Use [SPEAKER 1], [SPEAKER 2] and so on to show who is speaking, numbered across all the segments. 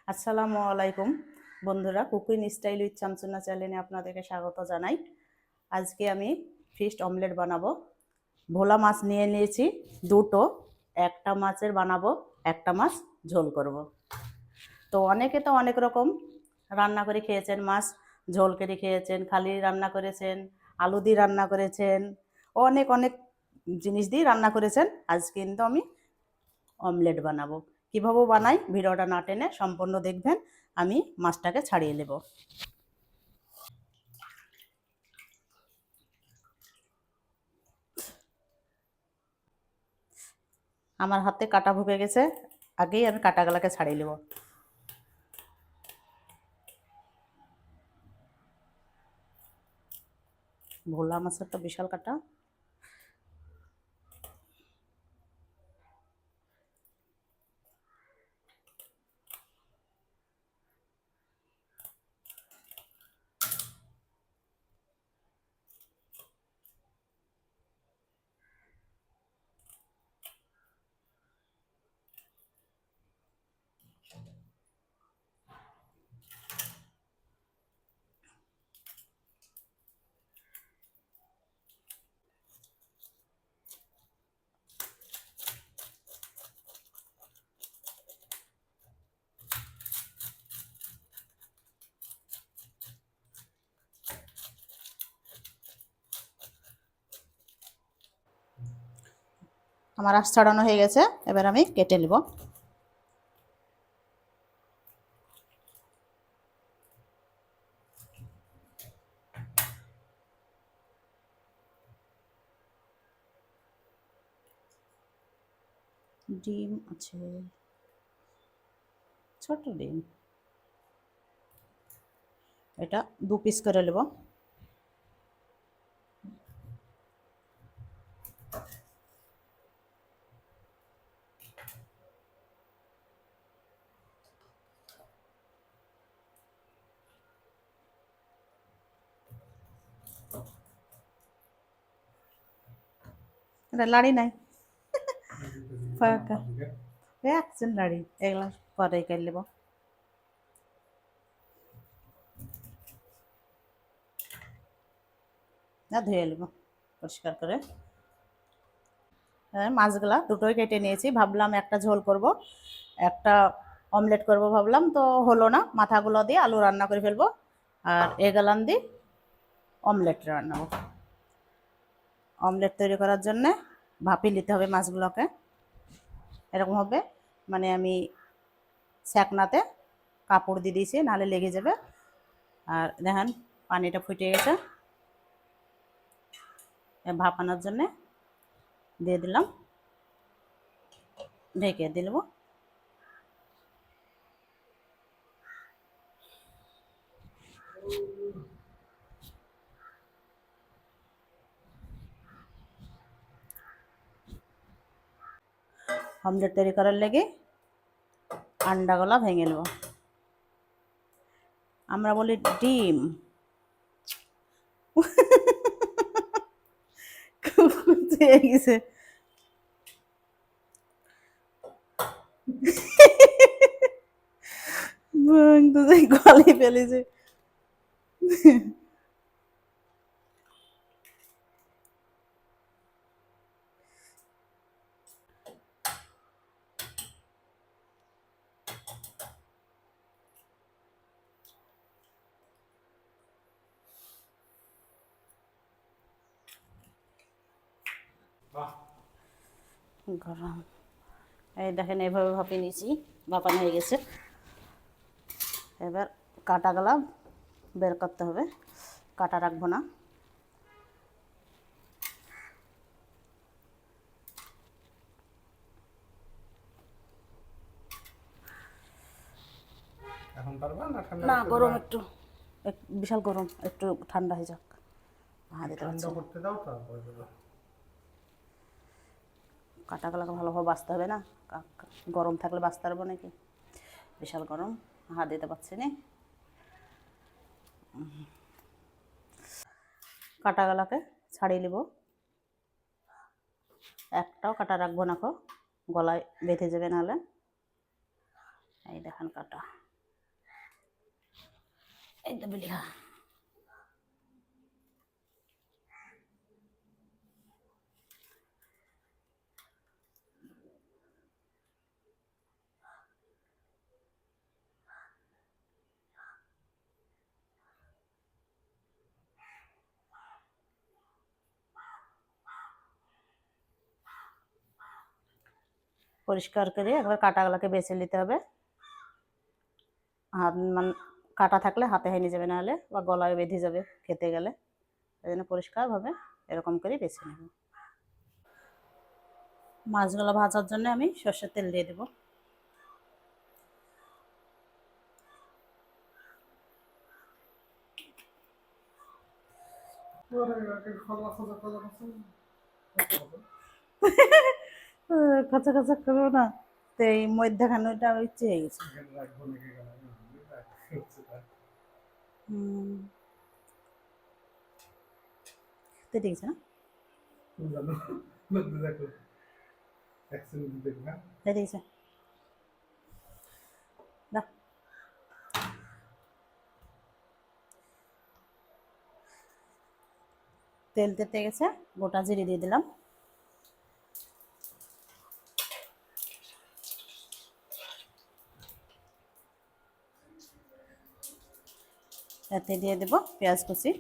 [SPEAKER 1] আসসালামু আলাইকুম বন্ধুরা, কুকিং স্টাইল উইথ চামচুনা চ্যানেলে আপনাদেরকে স্বাগত জানাই। আজকে আমি ফিশ অমলেট বানাবো। ভোলা মাছ নিয়ে নিয়েছি দুটো, একটা মাছের বানাবো, একটা মাছ ঝোল করব। তো অনেকে তো অনেক রকম রান্না করে খেয়েছেন, মাছ ঝোল করে খেয়েছেন, খালি রান্না করেছেন, আলু দিয়ে রান্না করেছেন, অনেক অনেক জিনিস দিয়ে রান্না করেছেন। আজ কিন্তু আমি অমলেট বানাবো। কীভাবে বানাই ভিডিওটা না টেনে সম্পূর্ণ দেখবেন। আমি মাছটাকে ছাড়িয়ে নেব। আমার হাতে কাটা ভুকে গেছে, আগেই আমি কাটাগুলোকে ছাড়িয়ে নেব। ভোলা মাছের তো বিশাল কাটা। আমার আঁশ ছাড়ানো হয়ে গেছে, এবার আমি কেটে নেব। ডিম আছে, ছোট ডিম, এটা 2 পিস করে নেব। এটা লাড়ি নাই, ফাঁকা একজন লাড়ি, এগুলো পরে কেটে নেব। না, ধুয়ে নেব পরিষ্কার করে। মাছগুলা দুটোই কেটে নিয়েছি, ভাবলাম একটা ঝোল করব, একটা অমলেট করব ভাবলাম, তো হলো না। মাথাগুলো দিয়ে আলু রান্না করে ফেলবো, আর এগুলান দিয়ে অমলেট রান্নাবো। অমলেট তৈরি করার জন্যে ভাপিয়ে নিতে হবে মাছগুলোকে, এরকম হবে। মানে আমি ছ্যাঁকনাতে কাপড় দিয়ে দিয়েছি, নাহলে লেগে যাবে। আর দেখেন পানিটা ফুটে গেছে, ভাপানোর জন্যে দিয়ে দিলাম, ঢেকে দিলব। অমলেট তৈরি করার লেগে আন্ডাগুলো ভেঙে নেব। আমরা বলি ডিম। গেছে গলে ফেলেছে। গরম, এই দেখেন এইভাবে ভাপিয়ে নিয়েছি, ভাপানো হয়ে গেছে। এবার কাটাগুলা বের করতে হবে, কাটা রাখবো না।
[SPEAKER 2] এখন পারবা না? ঠান্ডা
[SPEAKER 1] না,
[SPEAKER 2] করতে
[SPEAKER 1] গরম
[SPEAKER 2] দিবা?
[SPEAKER 1] একটু, বিশাল গরম, একটু ঠান্ডা হয়ে যাক। দিতে
[SPEAKER 2] ঠান্ডা
[SPEAKER 1] পারছি না,
[SPEAKER 2] করতে দাও, তারপরে দেবো।
[SPEAKER 1] কাটাগুলোকে ভালোভাবে বাছতে হবে না, গরম থাকলে বাছতে পারবো নাকি। বিশাল গরম, হাত দিতে পারছি না। কাটাগুলোকে ছাড়িয়ে নেব, একটাও কাটা রাখবো না, গলায় বেঁধে যাবে নাহলে। এই দেখেন কাটা, এই তো বিলি খা। পরিষ্কার করে একবার কাটাগুলোকে বেছে নিতে হবে। হাত মানে কাটা থাকলে হাতে হেনে যাবে, নাহলে বা গলায় বেঁধে যাবে খেতে গেলে। এই জন্য পরিষ্কারভাবে এরকম করে বেছে নেব। মাছগুলো ভাজার জন্য আমি সর্ষের তেল দিয়ে দেবো। খচা খচা করবো না, তো এই মধ্যখানোটা ইচ্ছে হয়ে গেছে। তো দেখছে না, দেখছে না। তেল তেতে গেছে, গোটা জিরে দিয়ে দিলাম। এতে দিয়ে দেব পেঁয়াজ কুচি।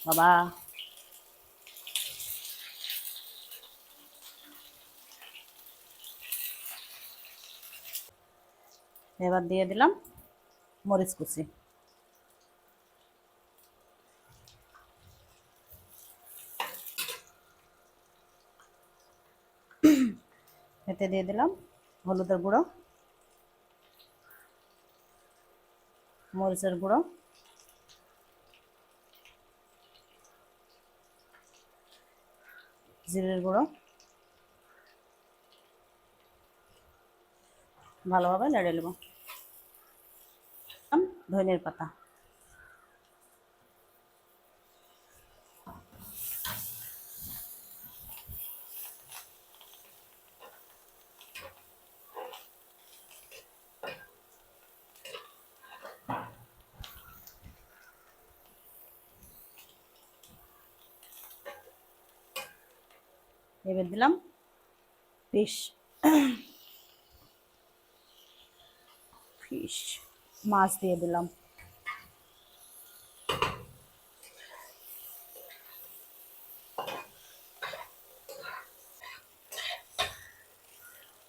[SPEAKER 1] বাবা, এবার দিয়ে দিলাম মরিচ কুচি। এতে দিয়ে দিলাম হলুদের গুঁড়ো, মরিচের গুঁড়ো, জিরের গুঁড়ো। ভালোভাবে নেড়ে নেব। ধনিয়ার পাতা, এবার দিলাম ফিশ ফিশ মাছ দিয়ে দিলাম।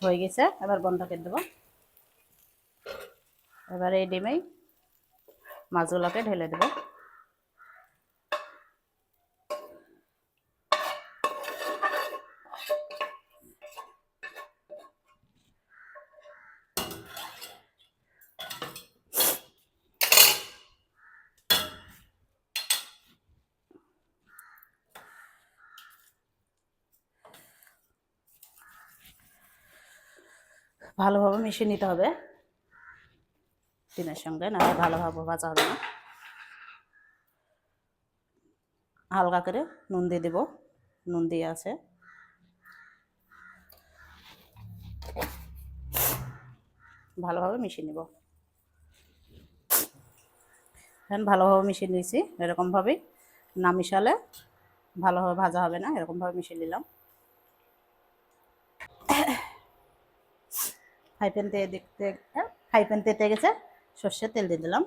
[SPEAKER 1] হয়ে গেছে, এবার বন্ধ করে দেবো। এবার এই ডিমেই মাছগুলোকে ঢেলে দেবো। ভালোভাবে মিশিয়ে নিতে হবে ডিমের সঙ্গে, না ভালোভাবে ভাজা হবে না। হালকা করে নুন দিয়ে দেবো, নুন দিয়ে আছে। ভালোভাবে মিশিয়ে নিব। এখন ভালোভাবে মিশিয়ে নিয়েছি। এরকমভাবেই, না মিশালে ভালোভাবে ভাজা হবে না। এরকমভাবে মিশিয়ে নিলাম। ফ্রাই প্যান দিয়ে দেখতে ফ্রাই প্যান তেতে গেছে, সর্ষের তেল দিয়ে দিলাম।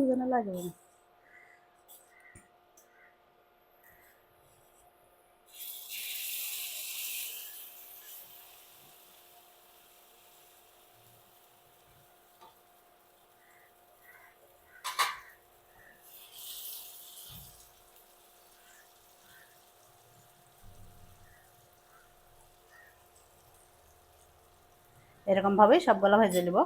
[SPEAKER 1] যেন লাগবে না। এরকমভাবেই সবগুলো ভেজে নেব।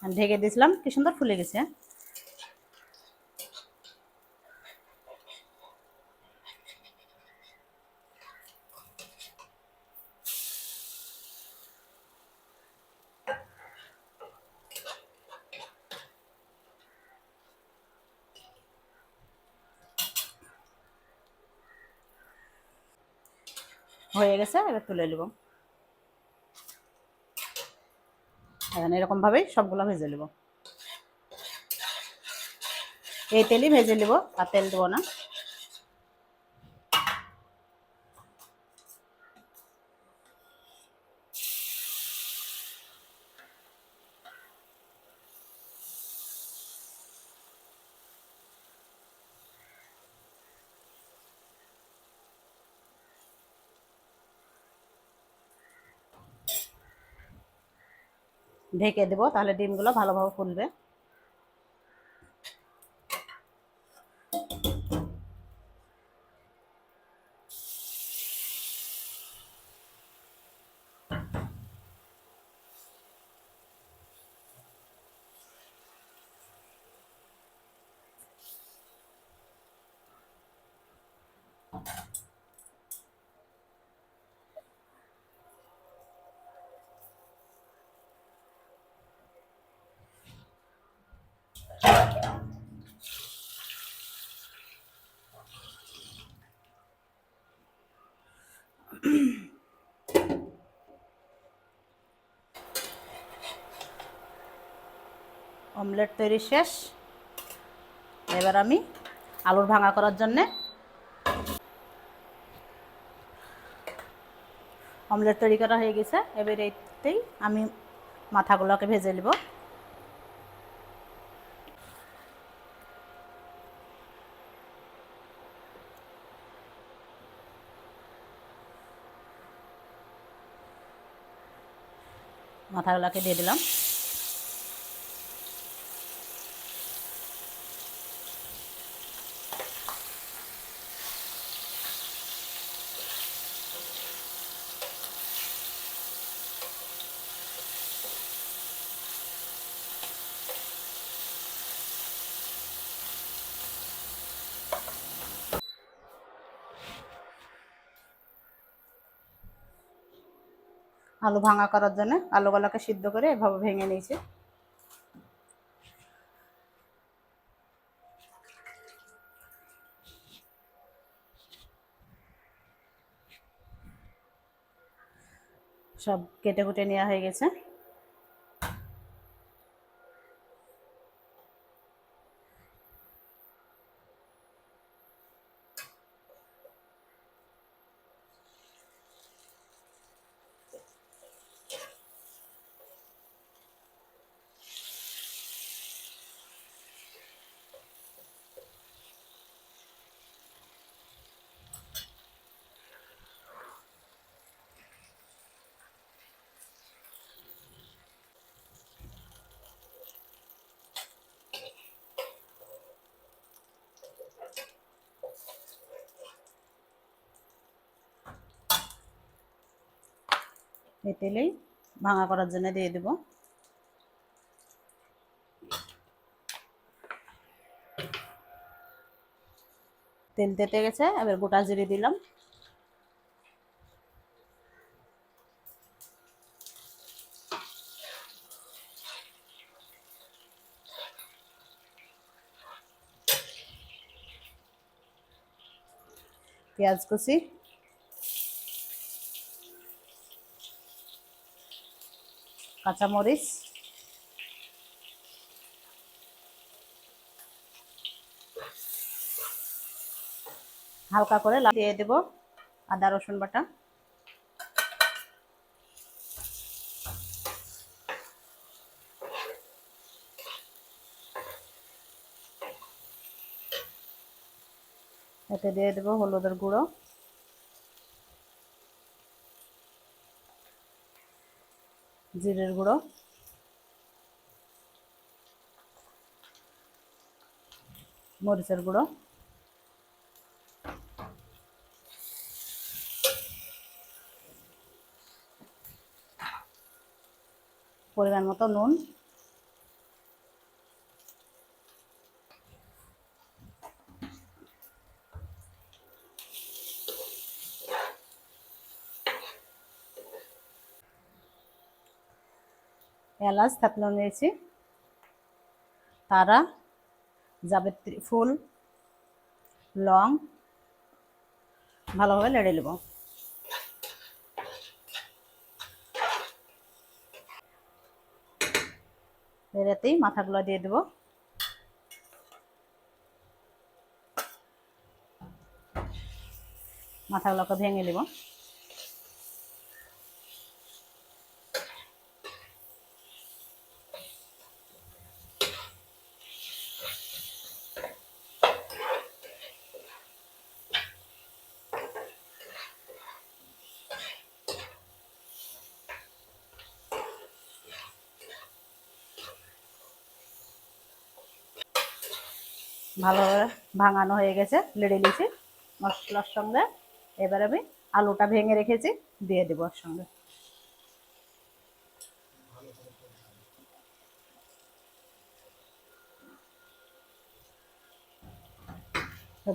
[SPEAKER 1] ঢেকে দিয়েছিলাম, কি সুন্দর ফুলে গেছে। হয়ে গেছে, এবার তুলে নেব। এখানে এরকমভাবেই সবগুলো ভেজে নেব। এই তেলই ভেজে নেব, আর তেল দেবো না। ঢেকে দেবো, তাহলে ডিমগুলো ভালোভাবে ফুলবে। অমলেট তৈরি শেষ। এবার আমি আলুর ভাঙা করার জন্যে অমলেট তৈরি করা হয়ে গেছে। এবার এইতেই আমি মাথাগুলোকে ভেজে নেব। মাথাগুলোকে দিয়ে দিলাম। আলু ভাঙা করার জন্য আলুগুলোকে সিদ্ধ করে এভাবে ভেঙে নিয়েছি। সব কেটে কুটে নেওয়া হয়ে গেছে। এই তেলেই ভাঙা করার জন্য দিয়ে দেব। তেল তেতে গেছে, এবার গোটা জিরে দিলাম। পেঁয়াজ কুচি, কাঁচামরিচ, হালকা করে দিয়ে দেব আদা রসুন বাটা। এতে দিয়ে দেব হলুদের গুঁড়ো, জিরের গুঁড়ো, মরিচের গুঁড়ো, পরিমাণ মতো নুন, এলাচ থেতলে নিয়েছি, তারা, জাবিত্রী ফুল, লং, ভালোভাবে নেড়ে নেব। এরাতেই মাথাগুলো দিয়ে দেবো। মাথাগুলোকে ভেঙে নেব। ভালোভাবে ভাঙানো হয়ে গেছে, লেড়ে নিয়েছি মশলার সঙ্গে। এবার আমি আলুটা ভেঙে রেখেছি দিয়ে দেবো ওর সঙ্গে।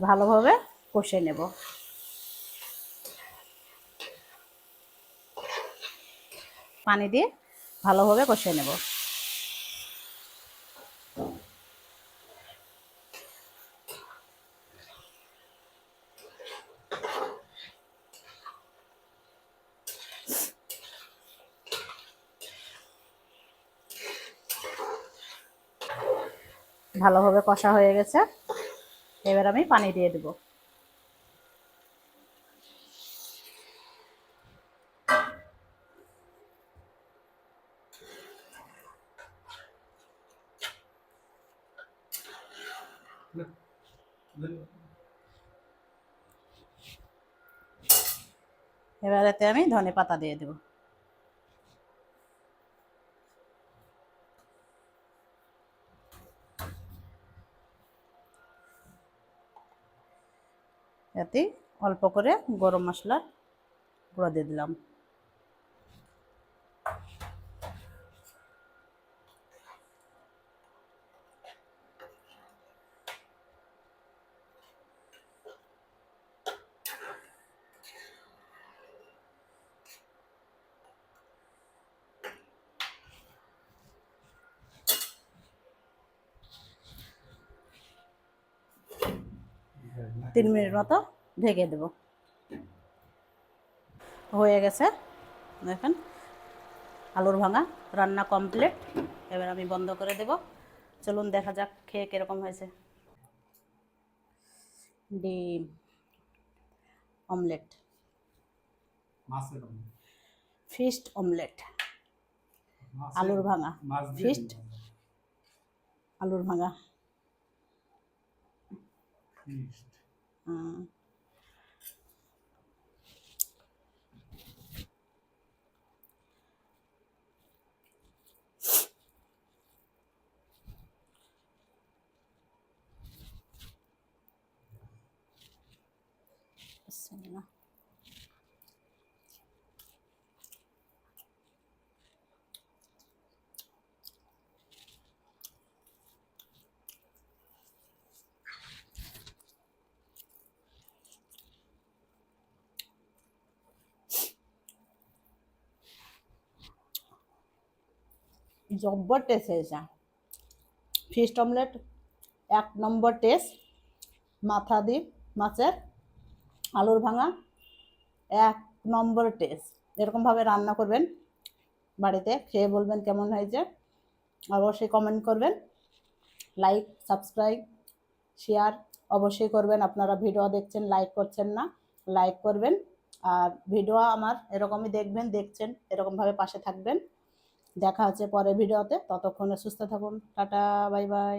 [SPEAKER 1] ভালোভাবে কষে নেব। পানি দিয়ে ভালোভাবে কষে নেব। ভালোভাবে কষা হয়ে গেছে, এবার আমি পানি দিয়ে দেব। এবার এতে আমি ধনে পাতা দিয়ে দেব। এতে অল্প করে গরম মশলার গুঁড়ো দিয়ে দিলাম।
[SPEAKER 2] হ্যাঁ,
[SPEAKER 1] 3 মিনিট মতো ঢেকে দেব। হয়ে গেছে, দেখেন আলুর ভাঙা রান্না কমপ্লিট। এবার আমি বন্ধ করে দেব। চলুন দেখা যাক খেয়ে কিরকম হয়েছে। ডিম অমলেট,
[SPEAKER 2] মাছের অমলেট।
[SPEAKER 1] ফিস্ট অমলেট,
[SPEAKER 2] মাছের
[SPEAKER 1] আলুর ভাঙা
[SPEAKER 2] মাছ দিয়ে
[SPEAKER 1] ফিস্ট
[SPEAKER 2] দিন।
[SPEAKER 1] আলুর ভাঙা।
[SPEAKER 2] ফিস্ট।
[SPEAKER 1] হুম, বিসমিল্লাহ। জব্বর টেস্ট হয়েছে। ফিস্ট অমলেট 1 নম্বর টেস্ট। মাথা দিয়ে মাছের আলুর ভাঙা 1 নম্বর টেস্ট। এরকমভাবে রান্না করবেন বাড়িতে, খেয়ে বলবেন কেমন হয়েছে। অবশ্যই কমেন্ট করবেন, লাইক সাবস্ক্রাইব শেয়ার অবশ্যই করবেন। আপনারা ভিডিও দেখছেন, লাইক করছেন না, লাইক করবেন। আর ভিডিও আমার এরকমই দেখছেন, এরকমভাবে পাশে থাকবেন। দেখা হচ্ছে পরের ভিডিওতে, ততক্ষণে সুস্থ থাকুন। Tata, bye bye.